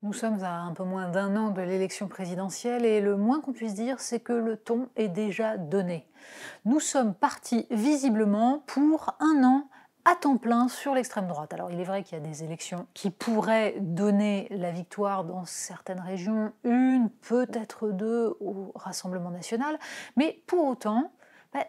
Nous sommes à un peu moins d'un an de l'élection présidentielle et le moins qu'on puisse dire, c'est que le ton est déjà donné. Nous sommes partis visiblement pour un an à temps plein sur l'extrême droite. Alors il est vrai qu'il y a des élections qui pourraient donner la victoire dans certaines régions, une, peut-être deux au Rassemblement national, mais pour autant,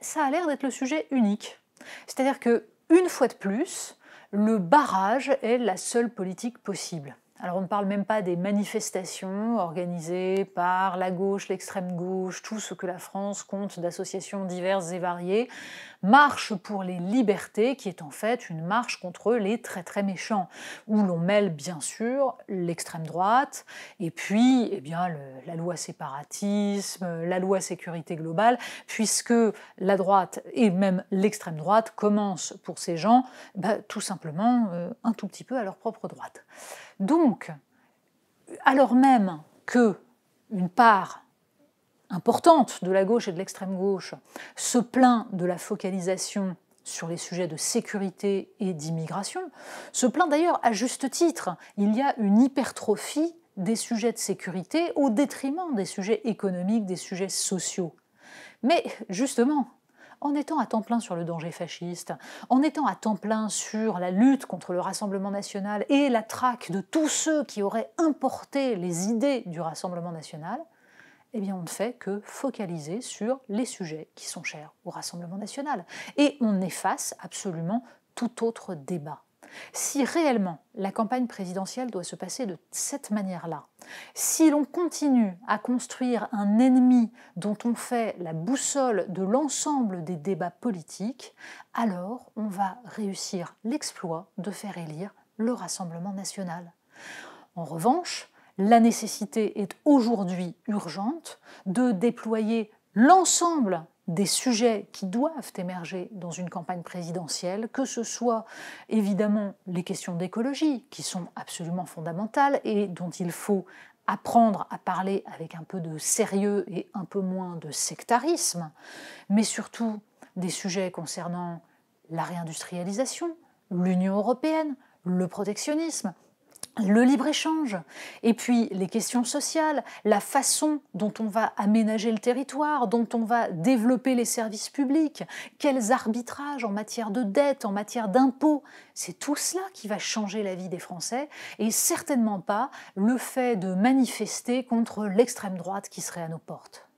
ça a l'air d'être le sujet unique. C'est-à-dire que, une fois de plus, le barrage est la seule politique possible. Alors on ne parle même pas des manifestations organisées par la gauche, l'extrême gauche, tout ce que la France compte d'associations diverses et variées. Marche pour les libertés, qui est en fait une marche contre les très très méchants, où l'on mêle bien sûr l'extrême droite, et puis la loi séparatisme, la loi sécurité globale, puisque la droite et même l'extrême droite commencent pour ces gens tout simplement un tout petit peu à leur propre droite. Donc, alors même que une part importante de la gauche et de l'extrême gauche se plaint de la focalisation sur les sujets de sécurité et d'immigration, se plaint d'ailleurs à juste titre. Il y a une hypertrophie des sujets de sécurité au détriment des sujets économiques, des sujets sociaux. Mais justement, en étant à temps plein sur le danger fasciste, en étant à temps plein sur la lutte contre le Rassemblement national et la traque de tous ceux qui auraient importé les idées du Rassemblement national, eh bien on ne fait que focaliser sur les sujets qui sont chers au Rassemblement national. Et on efface absolument tout autre débat. Si réellement la campagne présidentielle doit se passer de cette manière-là, si l'on continue à construire un ennemi dont on fait la boussole de l'ensemble des débats politiques, alors on va réussir l'exploit de faire élire le Rassemblement national. En revanche, la nécessité est aujourd'hui urgente de déployer l'ensemble des sujets qui doivent émerger dans une campagne présidentielle, que ce soit évidemment les questions d'écologie, qui sont absolument fondamentales et dont il faut apprendre à parler avec un peu de sérieux et un peu moins de sectarisme, mais surtout des sujets concernant la réindustrialisation, l'Union européenne, le protectionnisme, le libre-échange, et puis les questions sociales, la façon dont on va aménager le territoire, dont on va développer les services publics, quels arbitrages en matière de dette, en matière d'impôts, c'est tout cela qui va changer la vie des Français, et certainement pas le fait de manifester contre l'extrême droite qui serait à nos portes.